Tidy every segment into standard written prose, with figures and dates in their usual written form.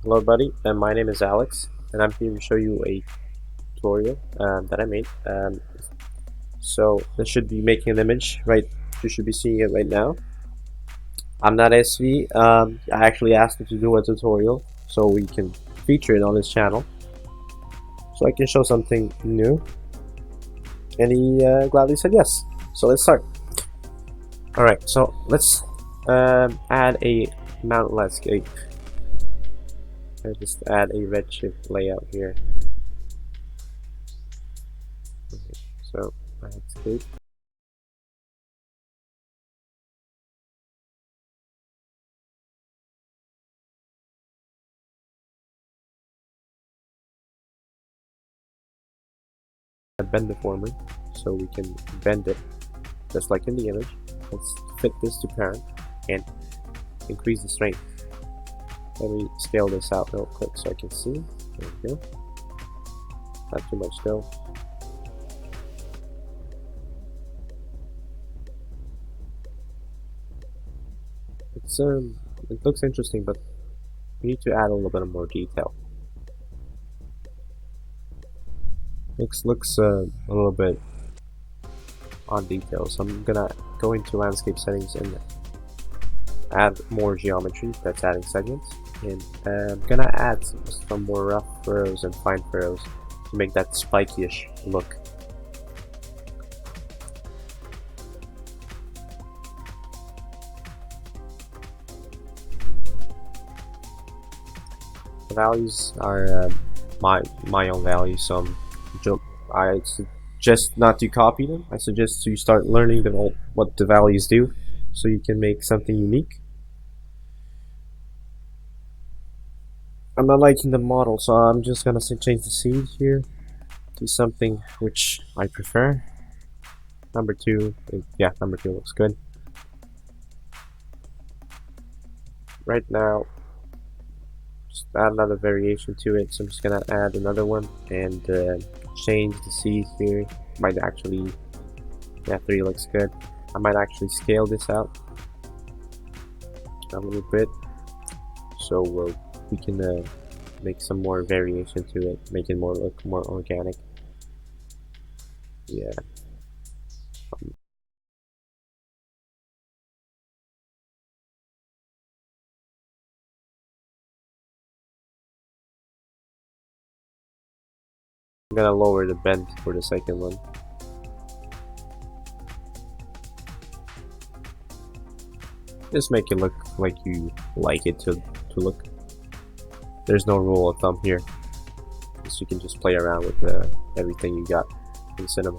Hello buddy, my name is Alex and I'm here to show you a tutorial that I made. So this should be making an image, right? You should be seeing it right now. I'm not SV, I actually asked him to do a tutorial so we can feature it on his channel. So I can show something new. And he gladly said yes. So let's start. Alright, so let's add a mountain landscape. I just add a Redshift layout here. Okay, so landscape. Bend deformer so we can bend it just like in the image. Let's fit this to parent and increase the strength. Let me scale this out real quick so I can see. There we go. Not too much still. It's it looks interesting, but we need to add a little bit more detail. Looks a little bit on detail, so I'm gonna go into landscape settings and add more geometry. That's adding segments, and I'm gonna add some more rough furrows and fine furrows to make that spiky-ish look. The values are my own values, so I suggest not to copy them. I suggest you start learning what the values do, so you can make something unique. I'm not liking the model, so I'm just gonna change the seed here to something which I prefer. Number 2, yeah, number 2 looks good. Right now, just add another variation to it, so I'm just gonna add another one and change the seed here. Might actually, yeah, 3 looks good. I might actually scale this out a little bit, so we can make some more variation to it, make it look more organic. Yeah. I'm gonna lower the bend for the second one. Just make it look like you like it to look. There's no rule of thumb here. So you can just play around with everything you got in cinema.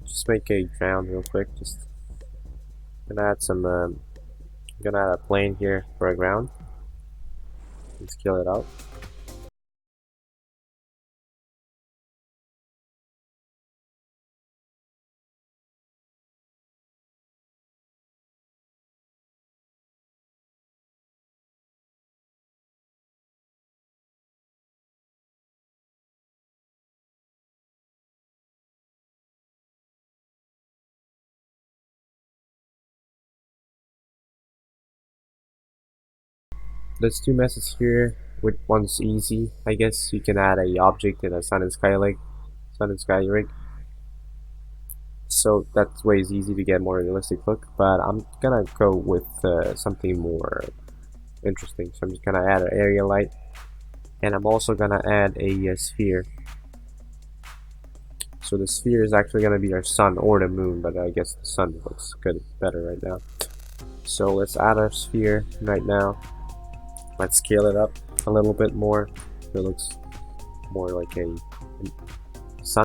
Just make a ground real quick. Just gonna add some. Gonna add a plane here for a ground. And scale it out. There's 2 messes here. With one's easy, I guess you can add a object in a sun and sky rig. So that way is easy to get more realistic look. But I'm gonna go with something more interesting. So I'm just gonna add an area light, and I'm also gonna add a sphere. So the sphere is actually gonna be our sun or the moon, but I guess the sun looks better right now. So let's add our sphere right now. Let's scale it up a little bit more. So it looks more like a sun.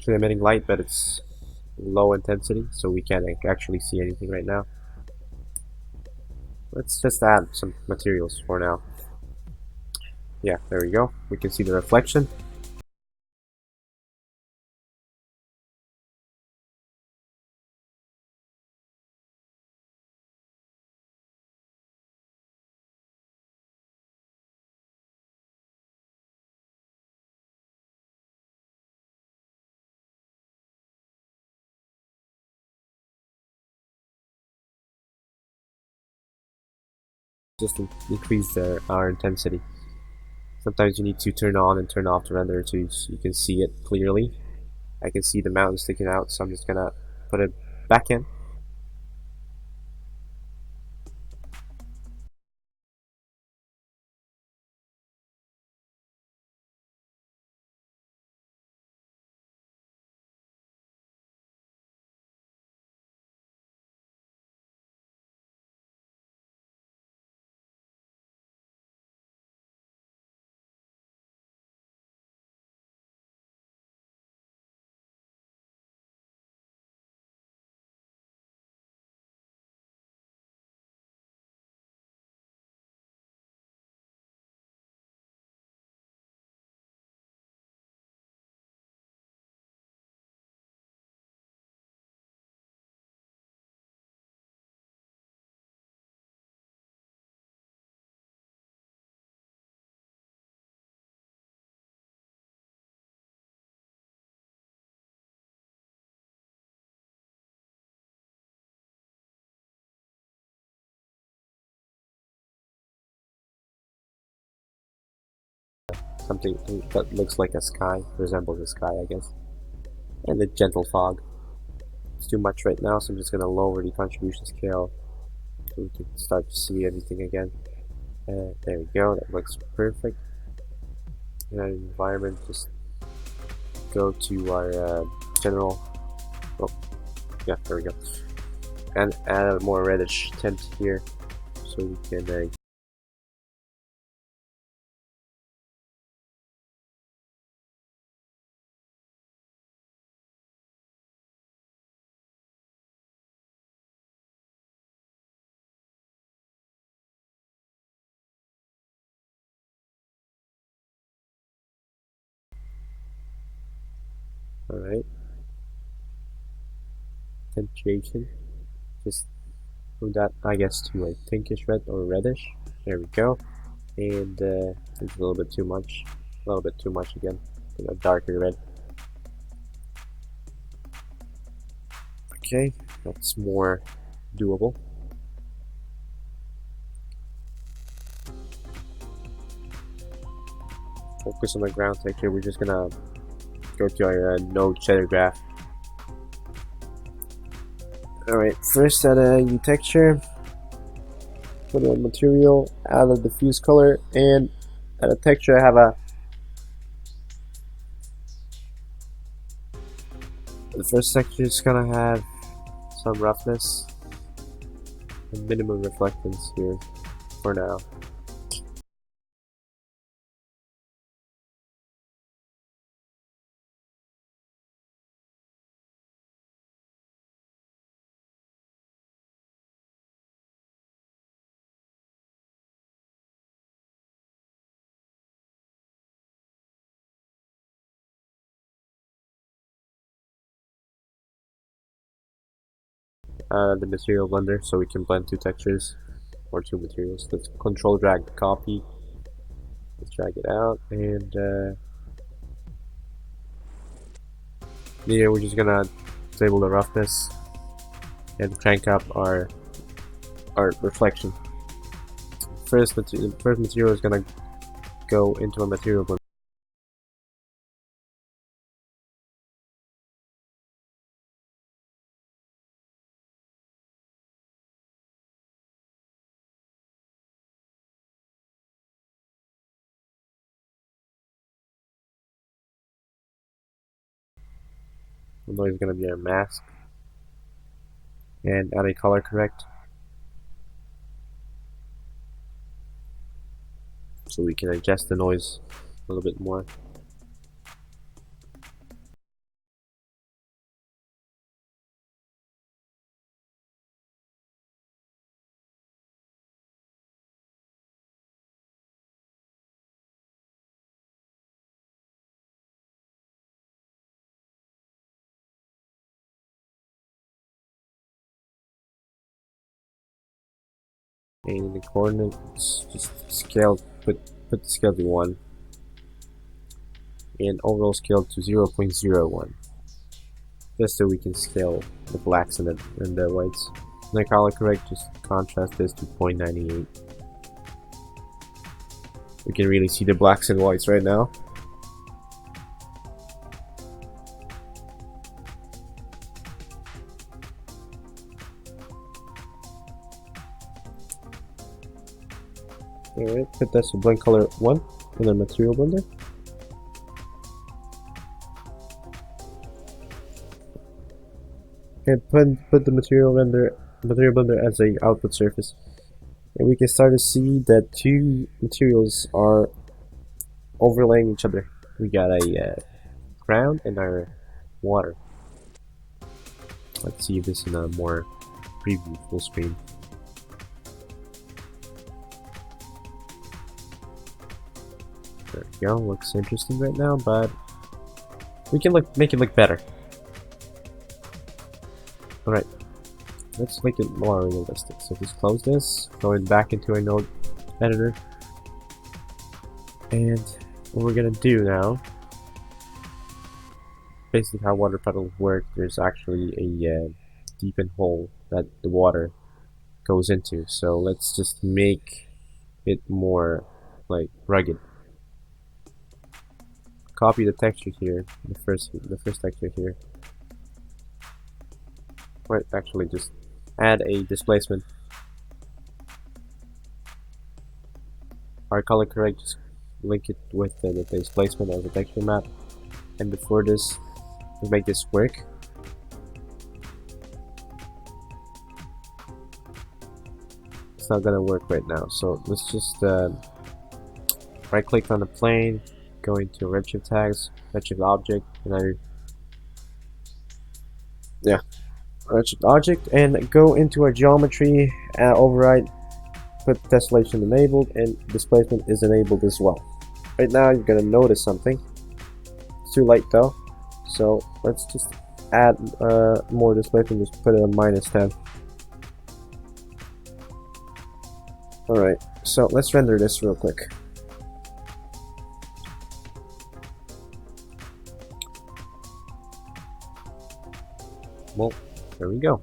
actually emitting light, but it's low intensity, so we can't actually see anything right now. Let's just add some materials for now. Yeah, there we go. We can see the reflection. Just increase our intensity. Sometimes you need to turn on and turn off the render so you can see it clearly. I can see the mountain sticking out, so I'm just gonna put it back in. Something that looks like a sky, resembles a sky, I guess. And the gentle fog. It's too much right now, so I'm just gonna lower the contribution scale so we can start to see everything again. There we go, that looks perfect. In our environment, just go to our general. Oh, yeah, there we go. And add a more reddish tint here so we can alright. Tintation. Just move that, I guess, to a pinkish red or reddish. There we go. And it's a little bit too much. A little bit too much again. A darker red. Okay, that's more doable. Focus on the ground texture. We're just gonna go to our node shader graph. Alright, first add a new texture. Put a material, add a diffuse color, and add a texture. I have the first texture is gonna have some roughness and minimum reflectance here for now. The material blender so we can blend two textures or two materials. Let's control drag the copy. Let's drag it out, and here we're just gonna disable the roughness and crank up our reflection. First material is gonna go into a material blender. Noise is gonna be our mask, and add a color correct so we can adjust the noise a little bit more. And in the coordinates, just scale, put the scale to 1, and overall scale to 0.01, just so we can scale the blacks and the whites. And the color correct, just contrast this to 0.98. We can really see the blacks and whites right now. Alright, put that to blend color 1 in the material blender. Okay, put the material blender as a output surface. And we can start to see that two materials are overlaying each other. We got a ground and our water. Let's see this in a more preview full screen. There we go, looks interesting right now, but we can make it look better. Alright, let's make it more realistic. So just close this, going back into our node editor. And what we're gonna do now, basically how water puddles work, there's actually a deepened hole that the water goes into. So let's just make it more like rugged. Copy the texture here, the first texture here. Right, actually just add a displacement. Our color correct, just link it with the displacement as a texture map. And before this, to make this work, it's not gonna work right now. So let's just right click on the plane, go into Redshift tags, Redshift object, and Redshift object, and go into our geometry, override, put tessellation enabled, and displacement is enabled as well. Right now you're gonna notice something. It's too light though, so let's just add more displacement. Just put it on -10. Alright, so let's render this real quick. Well, there we go.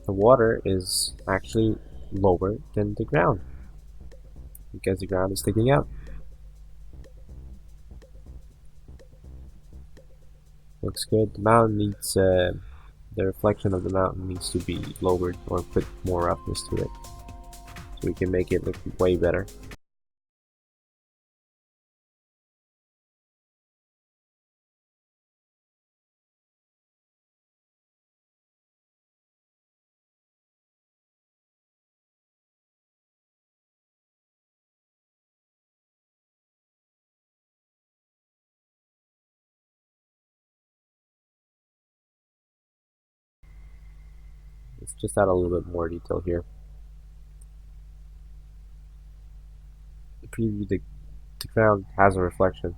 The water is actually lower than the ground because the ground is sticking out. Looks good. The mountain needs the reflection of the mountain needs to be lowered or put more roughness to it, so we can make it look way better. Let's just add a little bit more detail here. The preview, the ground has a reflection,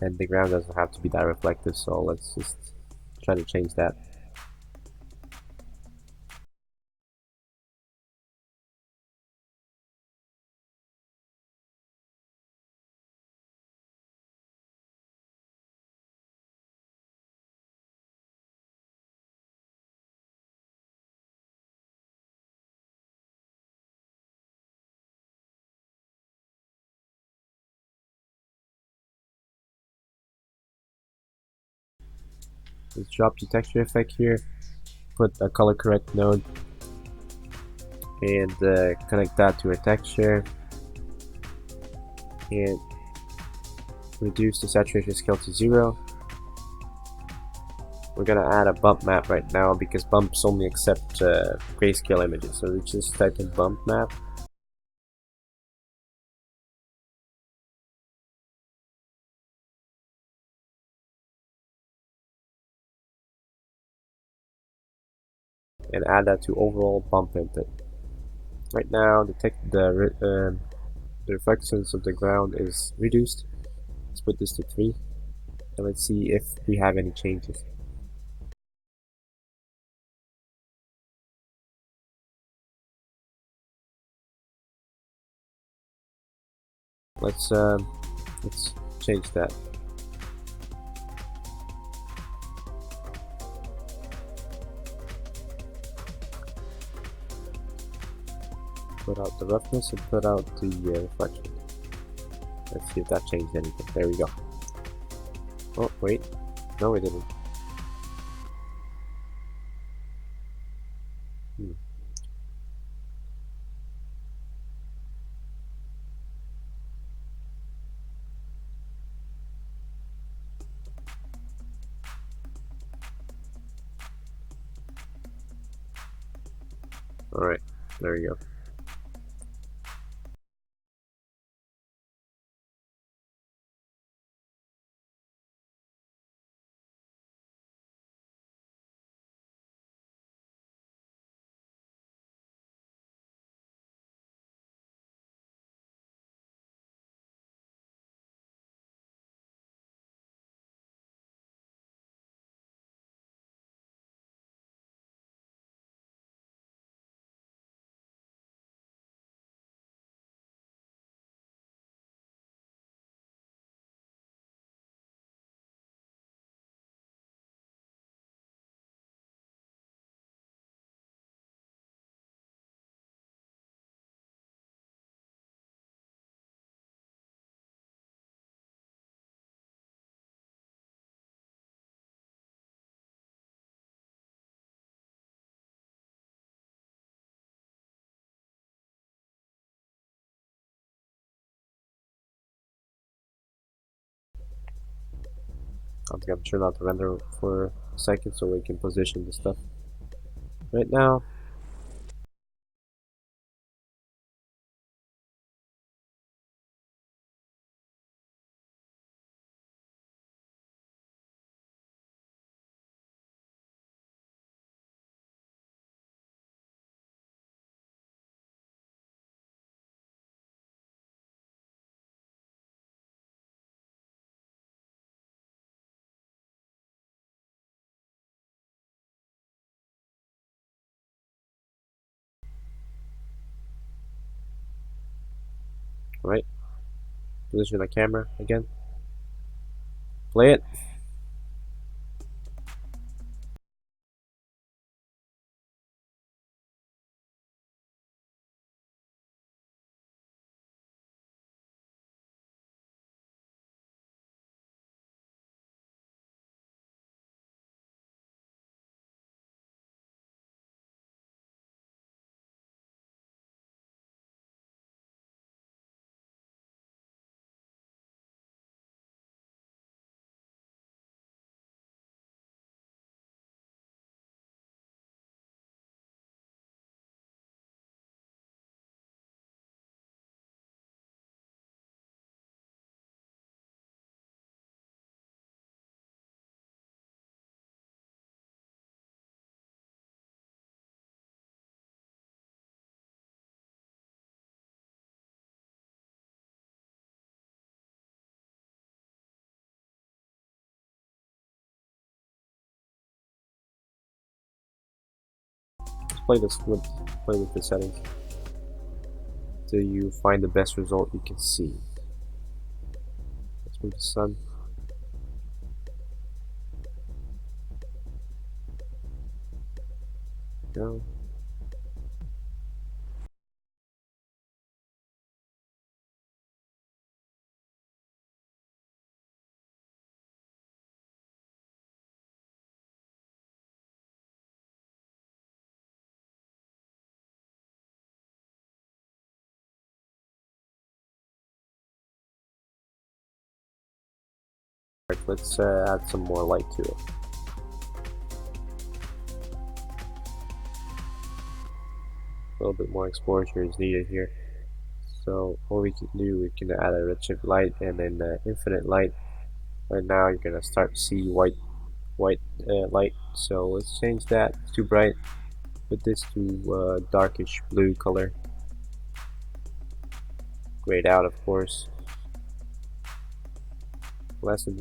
and the ground doesn't have to be that reflective, so let's just try to change that. Let's drop the texture effect here, put a color correct node, and connect that to a texture, and reduce the saturation scale to 0. We're gonna add a bump map right now because bumps only accept grayscale images, so we just type in bump map. And add that to overall bump input. Right now, the reflectance of the ground is reduced. Let's put this to 3, and let's see if we have any changes. let's change that. Put out the roughness and put out the reflection. Let's see if that changed anything. There we go. Oh wait, no it didn't. Alright, there we go. I'm gonna turn out the render for a second so we can position the stuff. Right now, right? Position the camera again. Play it. Let's play with the settings till you find the best result you can see. Let's move the sun. Go. Right, let's add some more light to it. A little bit more exposure is needed here. So what we can do, we can add a redshift light and then infinite light. Right now you're gonna start to see white light. So let's change that. It's too bright. Put this to darkish blue color. Grayed out, of course. Lessen.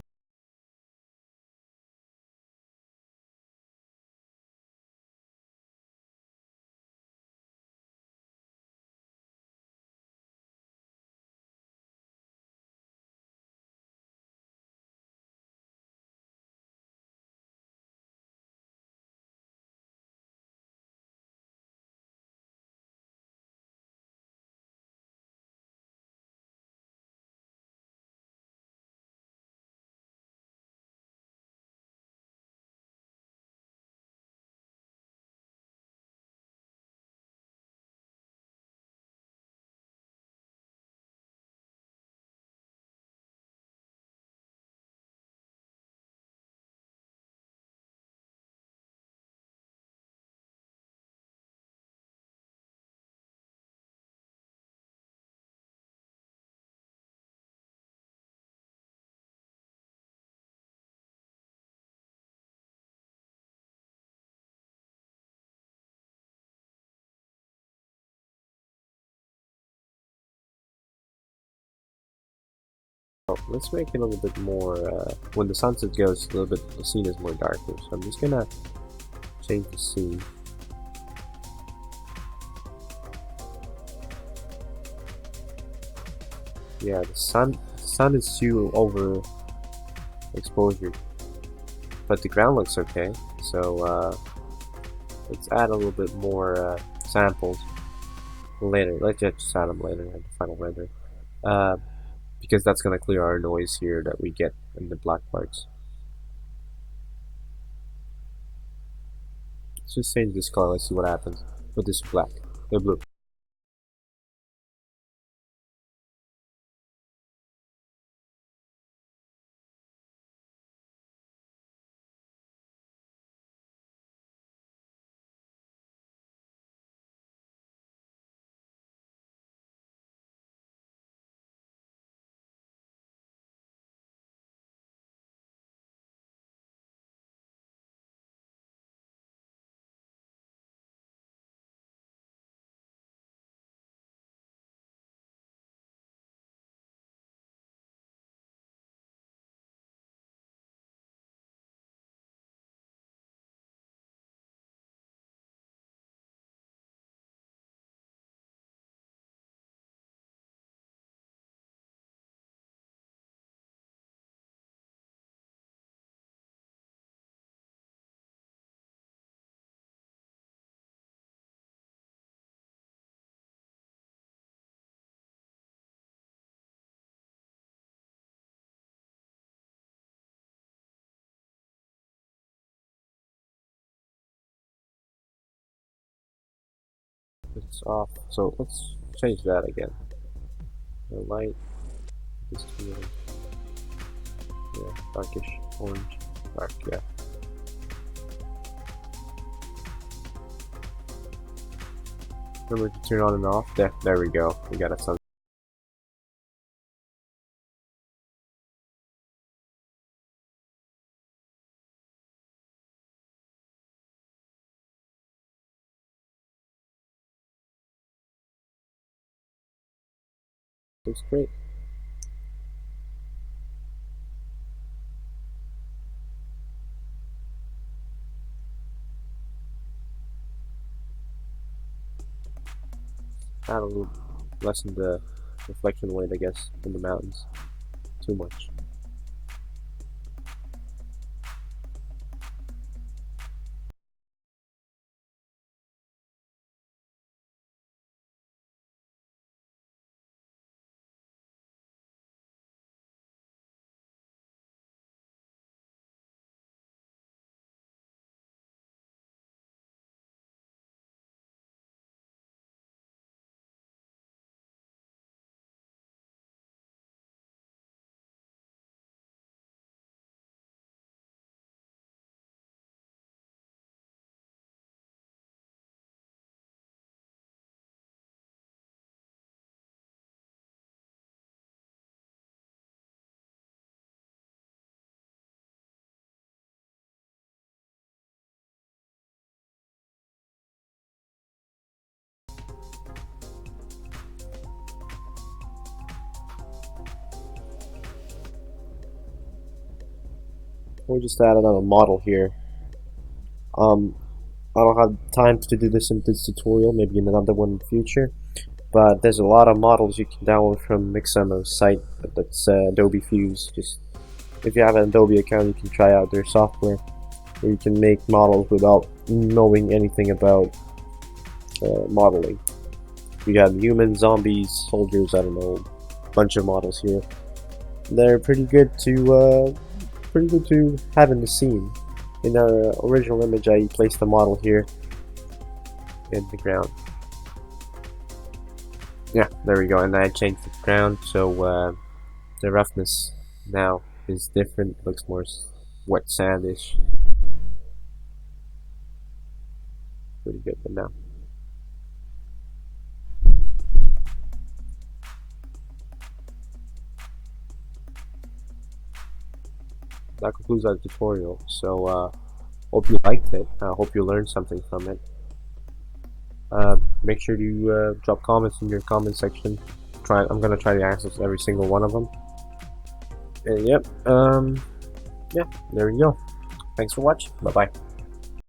let's make it a little bit more, when the sunset goes, a little bit, the scene is more darker. So I'm just gonna change the scene. Yeah, the sun is too over exposure, but the ground looks okay. So let's add a little bit more samples later. Let's just add them later at the final render, because that's gonna clear our noise here that we get in the black parts. Let's just change this color. Let's see what happens with this black, blue. It's off. So let's change that again. The light is to, yeah, darkish orange, dark, yeah. Remember to turn on and off. There we go. We got a sun. Looks great. Add a little, lessen the reflection weight, I guess, in the mountains. Too much. We'll just add another model here. I don't have time to do this in this tutorial, maybe in another one in the future. But there's a lot of models you can download from Mixamo's site. That's Adobe Fuse. Just if you have an Adobe account, you can try out their software, where you can make models without knowing anything about modeling. You got humans, zombies, soldiers. I don't know, bunch of models here. They're pretty good to have in the scene. In our original image, I placed the model here in the ground. Yeah, there we go, and I changed the ground, so the roughness now is different. Looks more wet sandish. Pretty good for now. That concludes our tutorial. So hope you liked it. Hope you learned something from it. Make sure to drop comments in your comment section. I'm gonna try to answer every single one of them. And yep, yeah, there we go. Thanks for watching. Bye bye.